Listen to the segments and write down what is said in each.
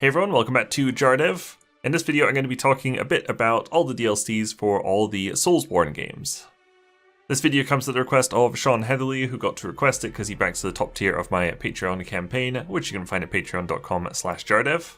Hey everyone, welcome back to JarDev. In this video I'm going to be talking a bit about all the DLCs for all the Soulsborne games. This video comes at the request of Sean Heatherly, who got to request it because he backs the top tier of my Patreon campaign, which you can find at patreon.com/JarDev.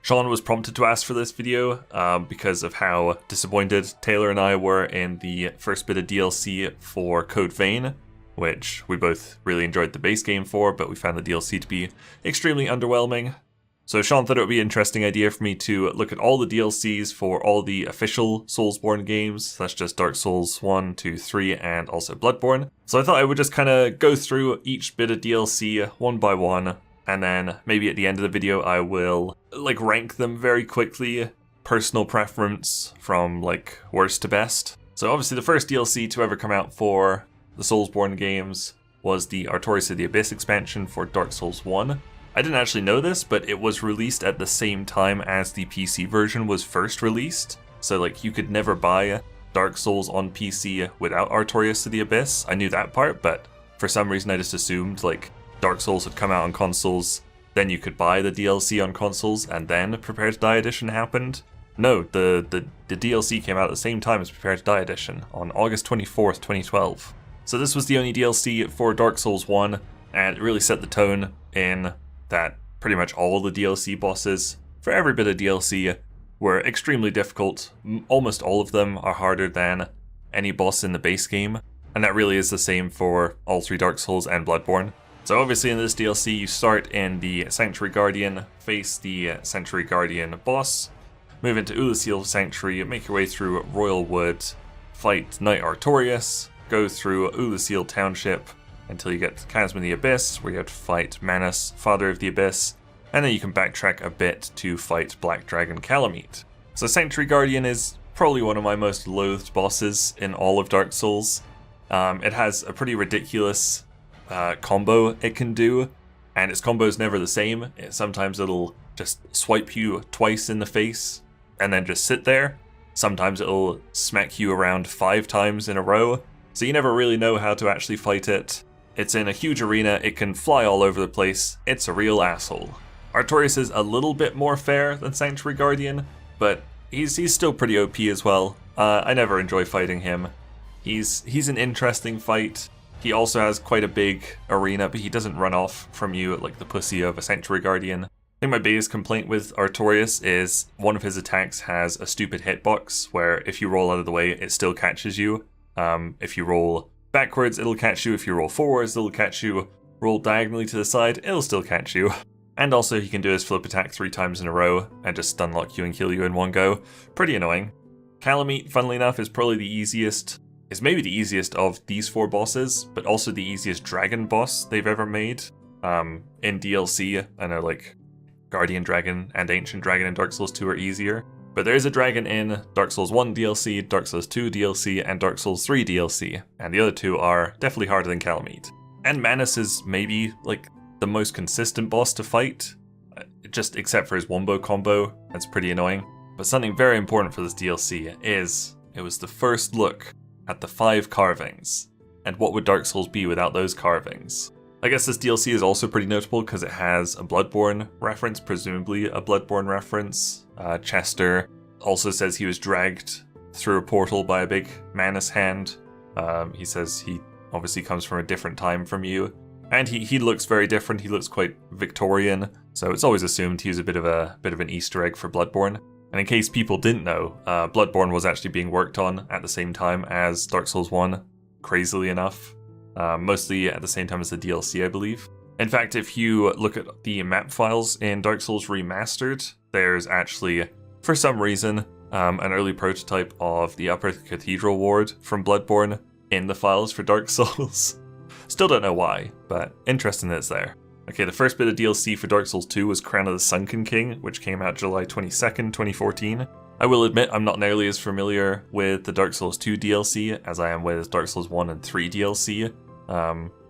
Sean was prompted to ask for this video because of how disappointed Taylor and I were in the first bit of DLC for Code Vein, which we both really enjoyed the base game for, but we found the DLC to be extremely underwhelming. So Sean thought it would be an interesting idea for me to look at all the DLCs for all the official Soulsborne games. That's just Dark Souls 1, 2, 3, and also Bloodborne. So I thought I would just kind of go through each bit of DLC one by one, and then maybe at the end of the video I will rank them very quickly, personal preference from worst to best. So obviously the first DLC to ever come out for the Soulsborne games was the Artorias of the Abyss expansion for Dark Souls 1. I didn't actually know this, but it was released at the same time as the PC version was first released. So you could never buy Dark Souls on PC without Artorias of the Abyss. I knew that part, but for some reason I just assumed Dark Souls had come out on consoles, then you could buy the DLC on consoles, and then Prepare to Die Edition happened. No, the DLC came out at the same time as Prepare to Die Edition on August 24th, 2012. So this was the only DLC for Dark Souls 1, and it really set the tone in that pretty much all the DLC bosses for every bit of DLC were extremely difficult. Almost all of them are harder than any boss in the base game, and that really is the same for all three Dark Souls and Bloodborne. So obviously in this DLC you start in the Sanctuary Guardian, face the Sanctuary Guardian boss, move into Ulasil Sanctuary, make your way through Royal Wood, fight Knight Artorias, go through Ulasil Township, until you get to Chasm of the Abyss, where you have to fight Manus, Father of the Abyss, and then you can backtrack a bit to fight Black Dragon Calamite. So Sanctuary Guardian is probably one of my most loathed bosses in all of Dark Souls. It has a pretty ridiculous combo it can do, and its combo is never the same. Sometimes it'll just swipe you twice in the face, and then just sit there. Sometimes it'll smack you around 5 times in a row, so you never really know how to actually fight it. It's in a huge arena, it can fly all over the place, it's a real asshole. Artorias is a little bit more fair than Sanctuary Guardian, but he's still pretty OP as well. I never enjoy fighting him. He's an interesting fight. He also has quite a big arena, but he doesn't run off from you like the pussy of a Sanctuary Guardian. I think my biggest complaint with Artorias is one of his attacks has a stupid hitbox, where if you roll out of the way, it still catches you. If you roll backwards, it'll catch you. If you roll forwards, it'll catch you. Roll diagonally to the side, it'll still catch you. And also he can do his flip attack 3 times in a row and just stun lock you and kill you in one go. Pretty annoying. Calamite, funnily enough, is probably the easiest. It's maybe the easiest of these 4 bosses, but also the easiest dragon boss they've ever made. In DLC, I know Guardian Dragon and Ancient Dragon in Dark Souls 2 are easier. But there is a dragon in Dark Souls 1 DLC, Dark Souls 2 DLC, and Dark Souls 3 DLC, and the other 2 are definitely harder than Calamite. And Manus is maybe the most consistent boss to fight, just except for his wombo combo. That's pretty annoying. But something very important for this DLC is it was the first look at the 5 carvings, and what would Dark Souls be without those carvings? I guess this DLC is also pretty notable because it has a Bloodborne reference, presumably a Bloodborne reference. Chester also says he was dragged through a portal by a big Manus hand. He says he obviously comes from a different time from you. And he looks very different, he looks quite Victorian, so it's always assumed he was a bit of an Easter egg for Bloodborne. And in case people didn't know, Bloodborne was actually being worked on at the same time as Dark Souls 1, crazily enough. Mostly at the same time as the DLC, I believe. In fact, if you look at the map files in Dark Souls Remastered, there's actually, for some reason, an early prototype of the Upper Cathedral Ward from Bloodborne in the files for Dark Souls. Still don't know why, but interesting that it's there. Okay, the first bit of DLC for Dark Souls 2 was Crown of the Sunken King, which came out July 22nd, 2014. I will admit I'm not nearly as familiar with the Dark Souls 2 DLC as I am with Dark Souls 1 and 3 DLC.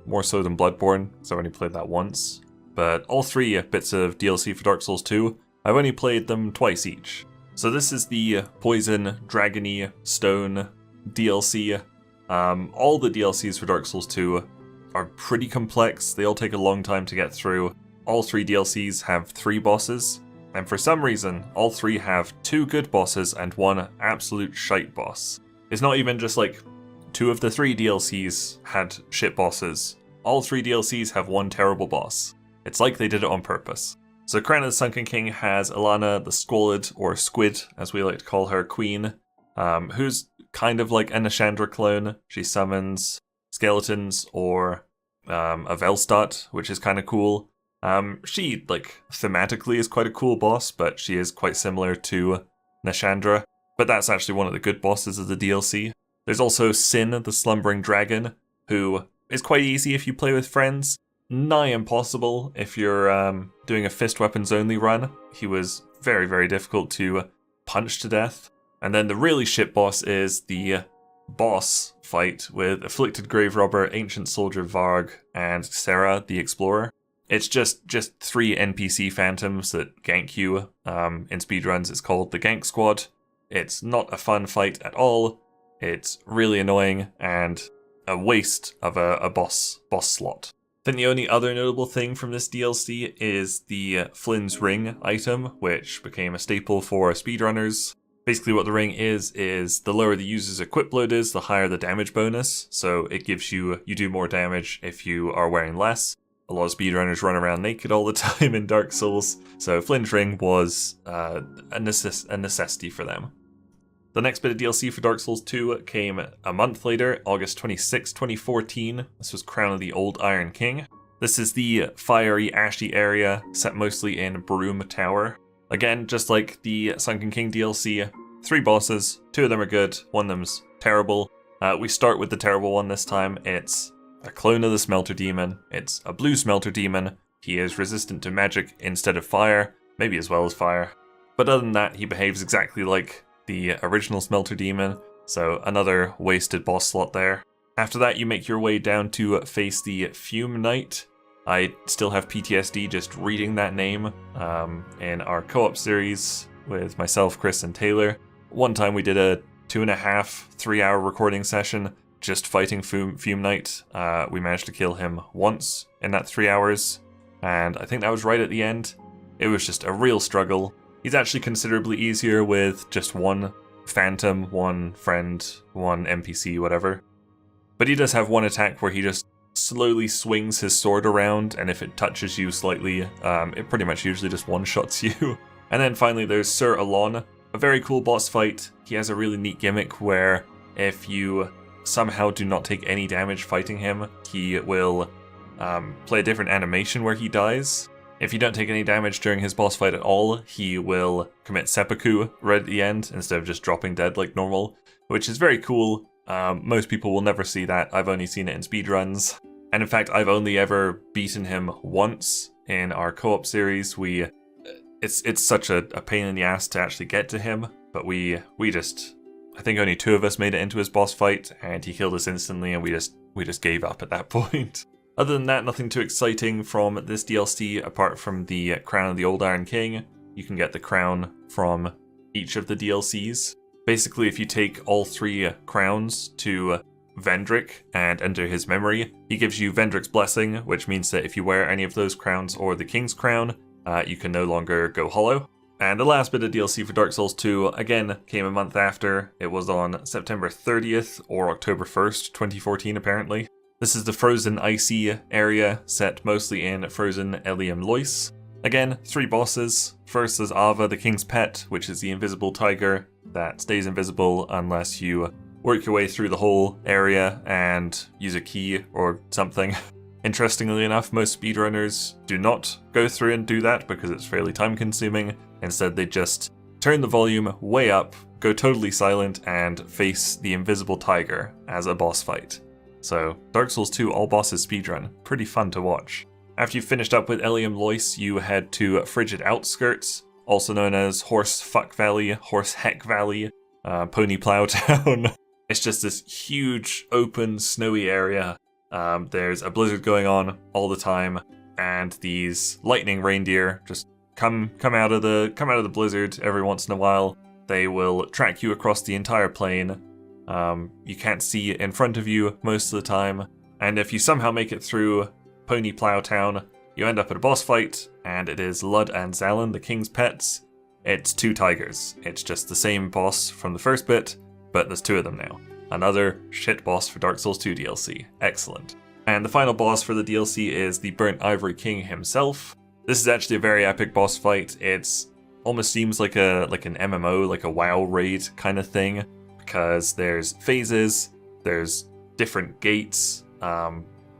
More so than Bloodborne, because I've only played that once. But all 3 bits of DLC for Dark Souls 2, I've only played them twice each. So this is the Poison, Dragony, Stone DLC. All the DLCs for Dark Souls 2 are pretty complex, they all take a long time to get through. All 3 DLCs have 3 bosses, And for some reason, all 3 have 2 good bosses and 1 absolute shite boss. It's not even just like 2 of the 3 DLCs had shit bosses. All 3 DLCs have 1 terrible boss. It's like they did it on purpose. So Crown of the Sunken King has Alana the Squalid, or Squid, as we like to call her, queen, who's kind of like a Nashandra clone. She summons skeletons or a Velstadt, which is kind of cool. She, like, thematically is quite a cool boss, but she is quite similar to Nashandra. But that's actually one of the good bosses of the DLC. There's also Sin, the Slumbering Dragon, who is quite easy if you play with friends. Nigh impossible if you're doing a fist weapons only run. He was very, very difficult to punch to death. And then the really shit boss is the boss fight with Afflicted Grave Robber, Ancient Soldier Varg, and Sarah the Explorer. It's just 3 NPC phantoms that gank you. In speedruns it's called the Gank Squad. It's not a fun fight at all. It's really annoying and a waste of a boss slot. Then the only other notable thing from this DLC is the Flynn's Ring item, which became a staple for speedrunners. Basically what the ring is the lower the user's equip load is, the higher the damage bonus. So it gives you do more damage if you are wearing less. A lot of speedrunners run around naked all the time in Dark Souls, so Flynn's Ring was a necessity for them. The next bit of DLC for Dark Souls 2 came a month later, August 26, 2014. This was Crown of the Old Iron King. This is the fiery, ashy area, set mostly in Broom Tower. Again, just like the Sunken King DLC, 3 bosses, 2 of them are good, 1 of them's terrible. We start with the terrible one this time. It's a clone of the Smelter Demon. It's a blue Smelter Demon. He is resistant to magic instead of fire, maybe as well as fire. But other than that, he behaves exactly like the original Smelter Demon, so another wasted boss slot there. After that, you make your way down to face the Fume Knight. I still have PTSD just reading that name. In our co-op series with myself, Chris, and Taylor, one time we did a 2.5, 3 hour recording session just fighting Fume Knight. We managed to kill him once in that 3 hours, and I think that was right at the end. It was just a real struggle. He's actually considerably easier with just 1 phantom, 1 friend, 1 NPC, whatever. But he does have 1 attack where he just slowly swings his sword around, and if it touches you slightly, it pretty much usually just one-shots you. And then finally there's Sir Alon, a very cool boss fight. He has a really neat gimmick where if you somehow do not take any damage fighting him, he will play a different animation where he dies. If you don't take any damage during his boss fight at all, he will commit seppuku right at the end instead of just dropping dead like normal, which is very cool. Most people will never see that. I've only seen it in speedruns. And in fact, I've only ever beaten him once in our co-op series. It's such a pain in the ass to actually get to him, but we just, I think only 2 of us made it into his boss fight, and he killed us instantly, and we just gave up at that point. Other than that, nothing too exciting from this DLC apart from the Crown of the Old Iron King. You can get the crown from each of the DLCs. Basically, if you take all 3 crowns to Vendrick and enter his memory, he gives you Vendrick's Blessing, which means that if you wear any of those crowns or the King's Crown, you can no longer go hollow. And the last bit of DLC for Dark Souls 2, again, came a month after. It was on September 30th or October 1st, 2014 apparently. This is the frozen icy area, set mostly in frozen Eliam Lois. Again, 3 bosses. First is Ava, the King's Pet, which is the invisible tiger that stays invisible unless you work your way through the whole area and use a key or something. Interestingly enough, most speedrunners do not go through and do that because it's fairly time consuming. Instead, they just turn the volume way up, go totally silent, and face the invisible tiger as a boss fight. So, Dark Souls 2 all bosses speedrun, pretty fun to watch. After you've finished up with Eliam Lois, you head to Frigid Outskirts, also known as Horse Fuck Valley, Horse Heck Valley, Pony Plow Town. It's just this huge, open, snowy area. There's a blizzard going on all the time, and these lightning reindeer just come out of the blizzard every once in a while. They will track you across the entire plain. You can't see in front of you most of the time, and if you somehow make it through Pony Plow Town, you end up at a boss fight, and it is Lud and Zalin, the king's pets. It's 2 tigers. It's just the same boss from the first bit, but there's 2 of them now. Another shit boss for Dark Souls 2 DLC. Excellent. And the final boss for the DLC is the Burnt Ivory King himself. This is actually a very epic boss fight. It's almost seems like an MMO, like a WoW raid kind of thing, because there's phases, there's different gates.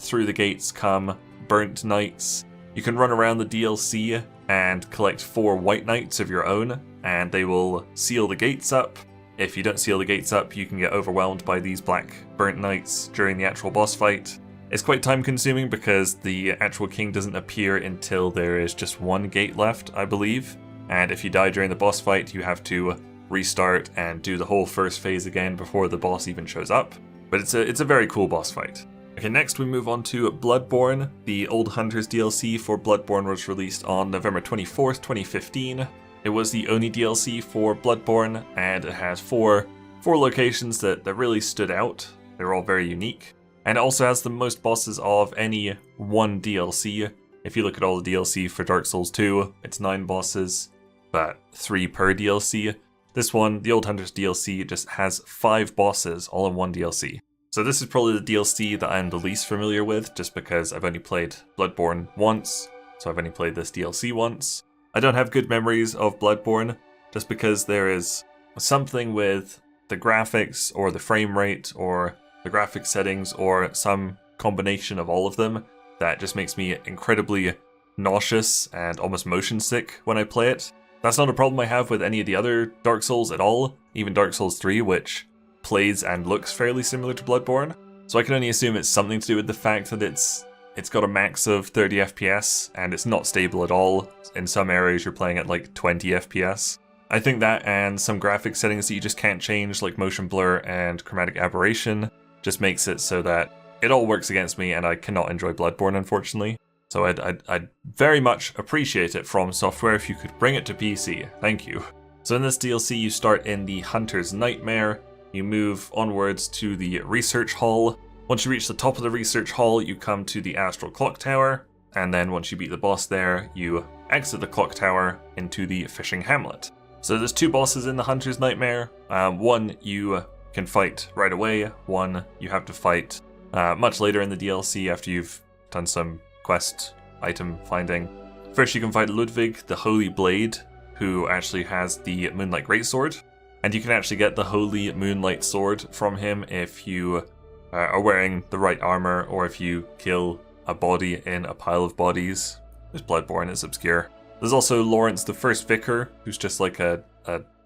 Through the gates come burnt knights. You can run around the DLC and collect 4 white knights of your own, and they will seal the gates up. If you don't seal the gates up, you can get overwhelmed by these black burnt knights during the actual boss fight. It's quite time consuming because the actual king doesn't appear until there is just 1 gate left, I believe. And if you die during the boss fight, you have to restart and do the whole first phase again before the boss even shows up. But it's a very cool boss fight. Okay, next we move on to Bloodborne. The Old Hunters DLC for Bloodborne was released on November 24th, 2015. It was the only DLC for Bloodborne, and it has four locations that really stood out. They're all very unique. And it also has the most bosses of any one DLC. If you look at all the DLC for Dark Souls 2, it's 9 bosses, but 3 per DLC. This one, the Old Hunters DLC, just has 5 bosses all in one DLC. So this is probably the DLC that I'm the least familiar with, just because I've only played Bloodborne once, so I've only played this DLC once. I don't have good memories of Bloodborne, just because there is something with the graphics, or the frame rate, or the graphics settings, or some combination of all of them that just makes me incredibly nauseous and almost motion sick when I play it. That's not a problem I have with any of the other Dark Souls at all, even Dark Souls 3, which plays and looks fairly similar to Bloodborne. So I can only assume it's something to do with the fact that it's got a max of 30 FPS and it's not stable at all. In some areas you're playing at like 20 FPS. I think that and some graphic settings that you just can't change, like motion blur and chromatic aberration, just makes it so that it all works against me and I cannot enjoy Bloodborne, unfortunately. So I'd very much appreciate it from Software if you could bring it to PC. Thank you. So in this DLC you start in the Hunter's Nightmare. You move onwards to the Research Hall. Once you reach the top of the Research Hall, you come to the Astral Clock Tower, and then once you beat the boss there, you exit the Clock Tower into the Fishing Hamlet. So there's 2 bosses in the Hunter's Nightmare. One you can fight right away, one you have to fight much later in the DLC after you've done some quest item finding. First you can fight Ludwig, the Holy Blade, who actually has the Moonlight Greatsword. And you can actually get the Holy Moonlight Sword from him if you are wearing the right armor, or if you kill a body in a pile of bodies. There's Bloodborne, it's obscure. There's also Lawrence the First Vicar, who's just like a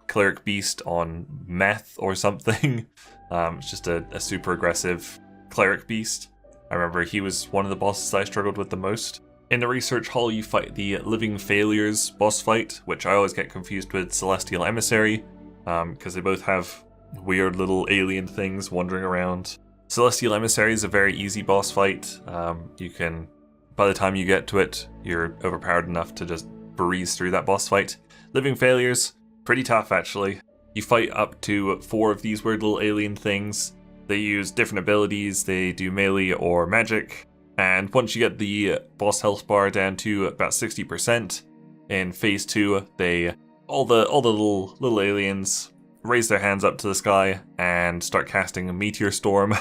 cleric beast on meth or something. It's just a super aggressive cleric beast. I remember he was one of the bosses I struggled with the most. In the Research Hall you fight the Living Failures boss fight, which I always get confused with Celestial Emissary, because they both have weird little alien things wandering around. Celestial Emissary is a very easy boss fight. You can, by the time you get to it, you're overpowered enough to just breeze through that boss fight. Living Failures, pretty tough actually. You fight up to 4 of these weird little alien things. They use different abilities, they do melee or magic, and once you get the boss health bar down to about 60%, in phase 2, all the little aliens raise their hands up to the sky and start casting a meteor storm,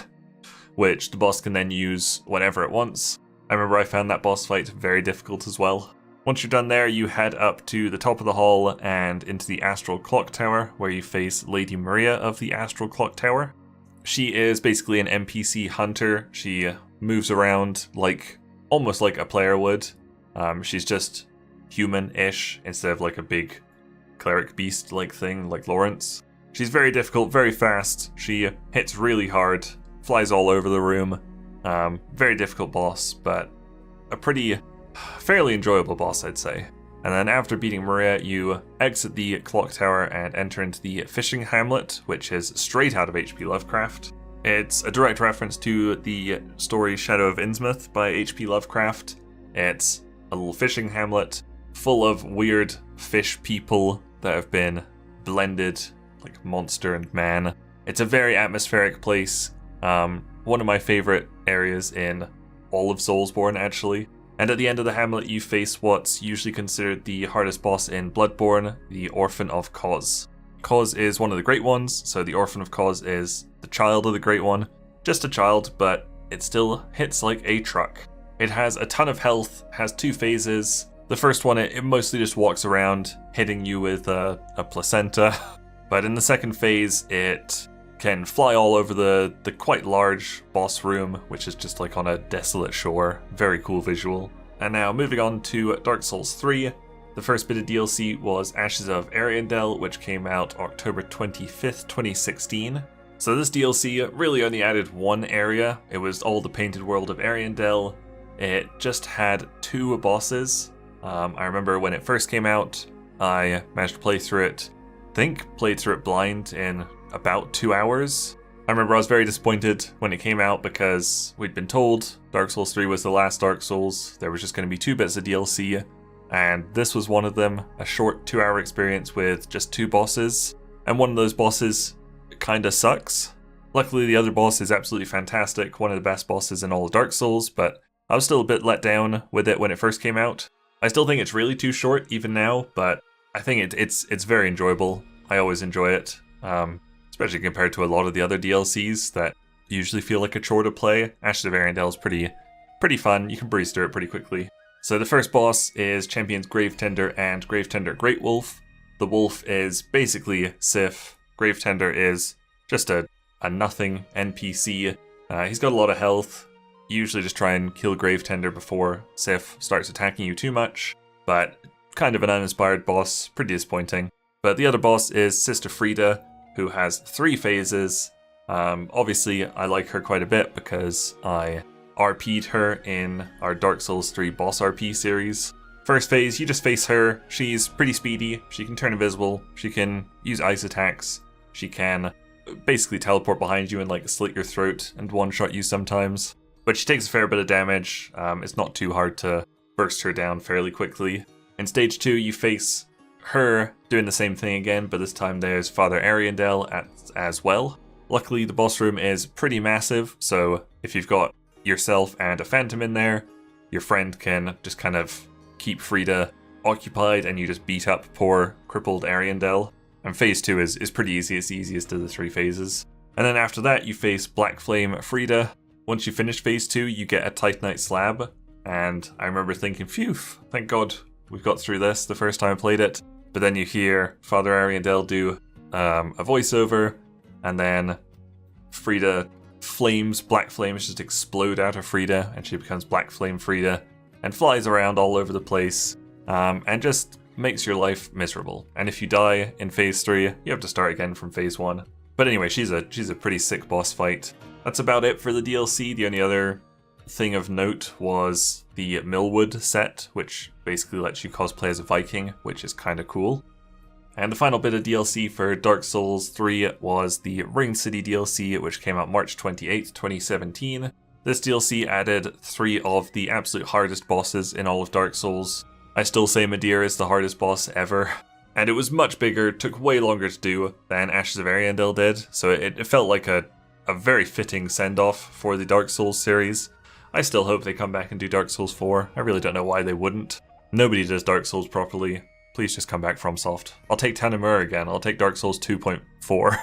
which the boss can then use whenever it wants. I remember I found that boss fight very difficult as well. Once you're done there, you head up to the top of the hall and into the Astral Clock Tower, where you face Lady Maria of the Astral Clock Tower. She is basically an NPC hunter. She moves around almost like a player would. She's just human-ish instead of like a big cleric beast-like thing like Lawrence. She's very difficult, very fast. She hits really hard, flies all over the room. Very difficult boss, but a fairly enjoyable boss, I'd say. And then after beating Maria, you exit the clock tower and enter into the Fishing Hamlet, which is straight out of H.P. Lovecraft. It's a direct reference to the story Shadow of Innsmouth by H.P. Lovecraft. It's a little fishing hamlet full of weird fish people that have been blended like monster and man. It's a very atmospheric place. One of my favorite areas in all of Soulsborne, actually. And at the end of the hamlet, you face what's usually considered the hardest boss in Bloodborne, the Orphan of Kos. Kos is one of the Great Ones, so the Orphan of Kos is the child of the Great One. Just a child, but it still hits like a truck. It has a ton of health, has 2 phases. The first one, it mostly just walks around, hitting you with a placenta. But in the second phase, it can fly all over the quite large boss room, which is just like on a desolate shore. Very cool visual. And now moving on to Dark Souls 3. The first bit of DLC was Ashes of Ariandel, which came out October 25th, 2016. So this DLC really only added one area. It was all the painted world of Ariandel. It just had 2 bosses. I remember when it first came out, I managed to play through it. I think played through it blind in about 2 hours. I remember I was very disappointed when it came out because we'd been told Dark Souls 3 was the last Dark Souls. There was just going to be 2 bits of DLC, and this was one of them, a short 2-hour experience with just 2 bosses. And one of those bosses kinda sucks. Luckily the other boss is absolutely fantastic, one of the best bosses in all of Dark Souls, but I was still a bit let down with it when it first came out. I still think it's really too short even now, but I think it's very enjoyable. I always enjoy it, especially compared to a lot of the other DLCs that usually feel like a chore to play. Ashes of Ariandel is pretty fun. You can breeze through it pretty quickly. So the first boss is Champions Gravetender and Gravetender Great Wolf. The wolf is basically Sif. Gravetender is just a nothing NPC. He's got a lot of health. You usually just try and kill Gravetender before Sif starts attacking you too much, but kind of an uninspired boss, pretty disappointing. But the other boss is Sister Frida, who has 3 phases. Obviously, I like her quite a bit because I RP'd her in our Dark Souls 3 boss RP series. First phase, you just face her. She's pretty speedy. She can turn invisible. She can use ice attacks. She can basically teleport behind you and like slit your throat and one-shot you sometimes. But she takes a fair bit of damage. It's not too hard to burst her down fairly quickly. In stage 2, you face her doing the same thing again, but this time there's Father Ariandel as well. Luckily, the boss room is pretty massive, so if you've got yourself and a phantom in there, your friend can just kind of keep Frida occupied and you just beat up poor crippled Ariandel. And phase 2 is pretty easy. It's the easiest of the 3 phases. And then after that, you face Black Flame Frida. Once you finish phase 2, you get a Titanite slab. And I remember thinking, phew, thank God we've got through this the first time I played it. But then you hear Father Ariandel do a voiceover, and then Frida black flames just explode out of Frida, and she becomes Black Flame Frida, and flies around all over the place, and just makes your life miserable. And if you die in phase 3, you have to start again from phase 1. But anyway, she's a pretty sick boss fight. That's about it for the DLC. The only other thing of note was the Millwood set, which basically lets you cosplay as a Viking, which is kind of cool. And the final bit of DLC for Dark Souls 3 was the Ring City DLC, which came out March 28th, 2017. This DLC added 3 of the absolute hardest bosses in all of Dark Souls. I still say Midir is the hardest boss ever. And it was much bigger, took way longer to do than Ashes of Ariandel did, so it felt like a very fitting send-off for the Dark Souls series. I still hope they come back and do Dark Souls 4. I really don't know why they wouldn't. Nobody does Dark Souls properly. Please just come back FromSoft. I'll take Tanamura again. I'll take Dark Souls 2.4.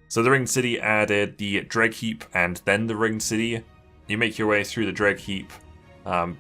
So the Ringed City added the Dreg Heap and then the Ringed City. You make your way through the Dreg Heap,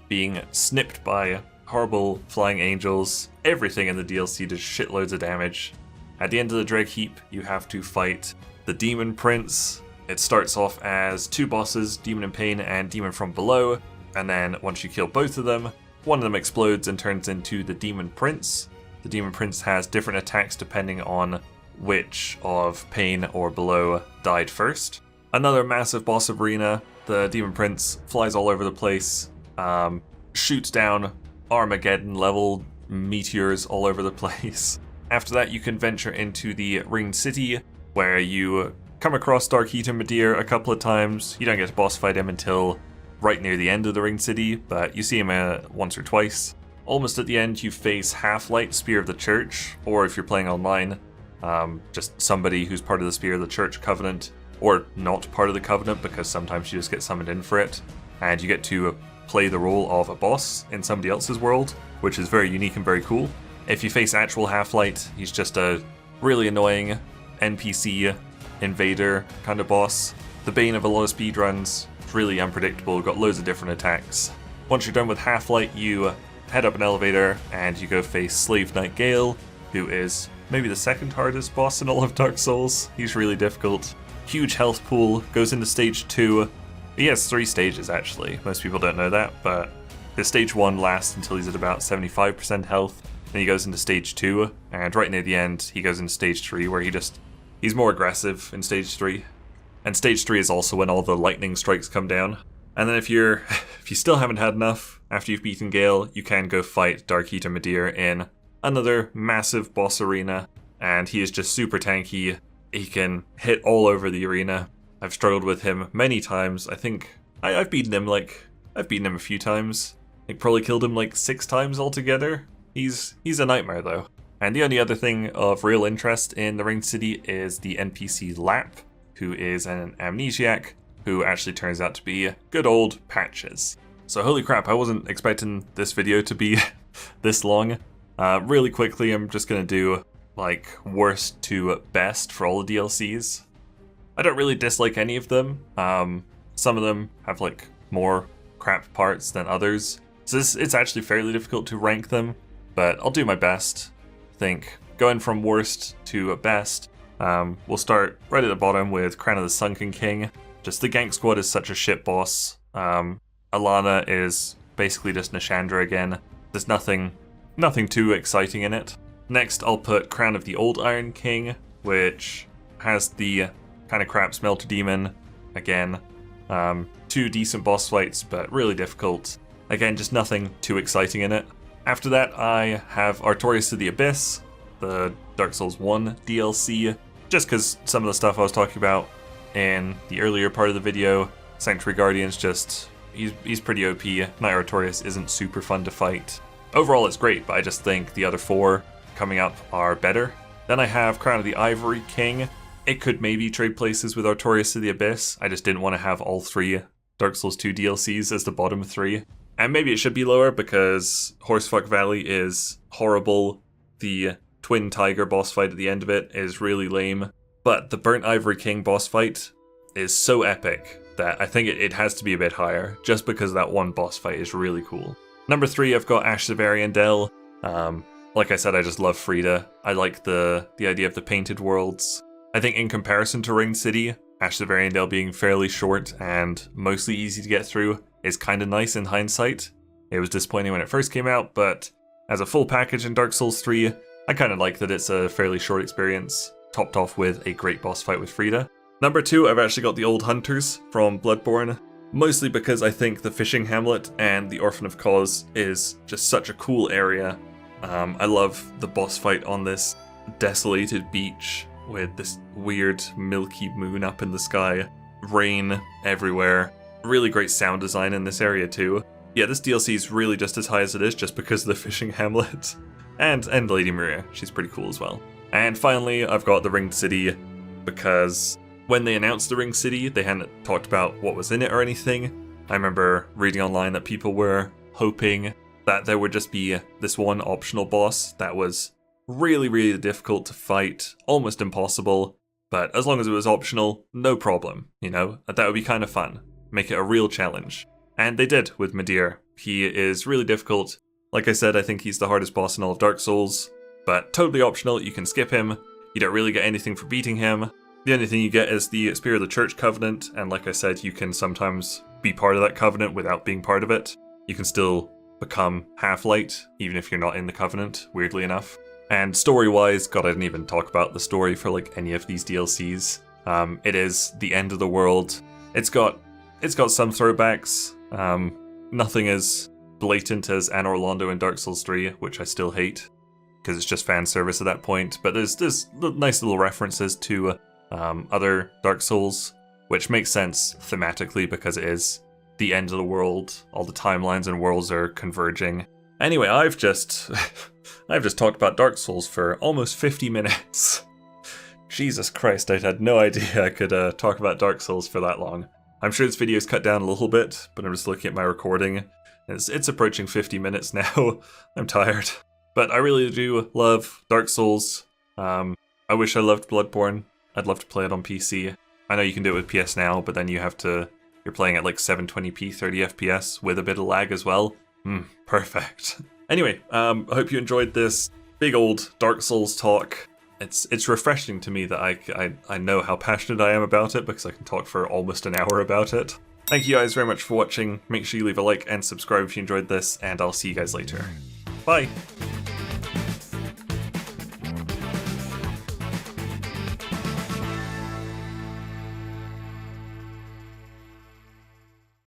being snipped by horrible flying angels. Everything in the DLC does shitloads of damage. At the end of the Dreg Heap, you have to fight the Demon Prince. It starts off as 2 bosses, Demon in Pain and Demon from Below, and then once you kill both of them, one of them explodes and turns into the Demon Prince. The Demon Prince has different attacks depending on which of Pain or Below died first. Another massive boss arena, the Demon Prince flies all over the place, shoots down Armageddon level meteors all over the place. After that, you can venture into the Ringed City, where you come across Dark-Eater Midir a couple of times. You don't get to boss fight him until right near the end of the Ringed City, but you see him once or twice. Almost at the end, you face Half-Light, Spear of the Church, or if you're playing online, just somebody who's part of the Spear of the Church Covenant, or not part of the Covenant, because sometimes you just get summoned in for it, and you get to play the role of a boss in somebody else's world, which is very unique and very cool. If you face actual Half-Light, he's just a really annoying NPC invader kind of boss. The bane of a lot of speedruns. It's really unpredictable, got loads of different attacks. Once you're done with Half-Light, you head up an elevator and you go face Slave Knight Gale, who is maybe the second hardest boss in all of Dark Souls. He's really difficult. Huge health pool, goes into stage 2. He has 3 stages actually, most people don't know that, but the stage 1 lasts until he's at about 75% health, then he goes into stage 2, and right near the end he goes into stage 3 where he's more aggressive in stage 3. And stage 3 is also when all the lightning strikes come down. And then if you still haven't had enough, after you've beaten Gale, you can go fight Dark Eater Midir in another massive boss arena, and he is just super tanky. He can hit all over the arena. I've struggled with him many times. I think I've beaten him a few times. I think probably killed him like 6 times altogether. He's a nightmare though. And the only other thing of real interest in the Ringed City is the NPC Lap, who is an amnesiac, who actually turns out to be good old Patches. So holy crap, I wasn't expecting this video to be this long. Really quickly, I'm just gonna do like worst to best for all the DLCs. I don't really dislike any of them. Some of them have like more crap parts than others. So it's actually fairly difficult to rank them, but I'll do my best. I think going from worst to best, we'll start right at the bottom with Crown of the Sunken King. Just the gank squad is such a shit boss. Alana is basically just Nashandra again. There's nothing too exciting in it. Next, I'll put Crown of the Old Iron King, which has the kind of crap Smelter Demon. Again, 2 decent boss fights, but really difficult. Again, just nothing too exciting in it. After that, I have Artorias of the Abyss, the Dark Souls 1 DLC, just because some of the stuff I was talking about in the earlier part of the video. Sanctuary Guardian's just, he's pretty OP. Knight Artorias isn't super fun to fight. Overall it's great, but I just think the other 4 coming up are better. Then I have Crown of the Ivory King. It could maybe trade places with Artorias of the Abyss. I just didn't want to have all 3 Dark Souls 2 DLCs as the bottom 3. And maybe it should be lower because Horsefuck Valley is horrible. The Twin Tiger boss fight at the end of it is really lame. But the Burnt Ivory King boss fight is so epic that I think it has to be a bit higher, just because that one boss fight is really cool. Number 3, I've got Ashes of Ariandel. Like I said, I just love Frida. I like the idea of the painted worlds. I think in comparison to Ringed City, Ashes of Ariandel being fairly short and mostly easy to get through is kind of nice in hindsight. It was disappointing when it first came out, but as a full package in Dark Souls 3, I kind of like that it's a fairly short experience, topped off with a great boss fight with Frida. Number 2, I've actually got the Old Hunters from Bloodborne, mostly because I think the Fishing Hamlet and the Orphan of Cause is just such a cool area. I love the boss fight on this desolated beach with this weird milky moon up in the sky, rain everywhere. Really great sound design in this area too. Yeah, this DLC is really just as high as it is just because of the Fishing Hamlet. And Lady Maria, she's pretty cool as well. And finally, I've got the Ringed City, because when they announced the Ringed City, they hadn't talked about what was in it or anything. I remember reading online that people were hoping that there would just be this one optional boss that was really, really difficult to fight, almost impossible, but as long as it was optional, no problem, you know? That would be kind of fun. Make it a real challenge. And they did with Midir. He is really difficult. Like I said, I think he's the hardest boss in all of Dark Souls, but totally optional. You can skip him. You don't really get anything for beating him. The only thing you get is the Spear of the Church Covenant, and like I said, you can sometimes be part of that Covenant without being part of it. You can still become Half-Light, even if you're not in the Covenant, weirdly enough. And story-wise, God, I didn't even talk about the story for like any of these DLCs. It is the end of the world. It's got some throwbacks. Nothing as blatant as Anor Londo in Dark Souls 3, which I still hate, because it's just fan service at that point. But there's nice little references to other Dark Souls, which makes sense thematically because it is the end of the world. All the timelines and worlds are converging. Anyway, I've just talked about Dark Souls for almost 50 minutes. Jesus Christ, I had no idea I could talk about Dark Souls for that long. I'm sure this video is cut down a little bit, but I'm just looking at my recording. It's approaching 50 minutes now. I'm tired. But I really do love Dark Souls. I wish I loved Bloodborne. I'd love to play it on PC. I know you can do it with PS Now, but then you're playing at like 720p 30 FPS with a bit of lag as well. Perfect. Anyway, I hope you enjoyed this big old Dark Souls talk. It's refreshing to me that I know how passionate I am about it, because I can talk for almost an hour about it. Thank you guys very much for watching. Make sure you leave a like and subscribe if you enjoyed this, and I'll see you guys later. Bye!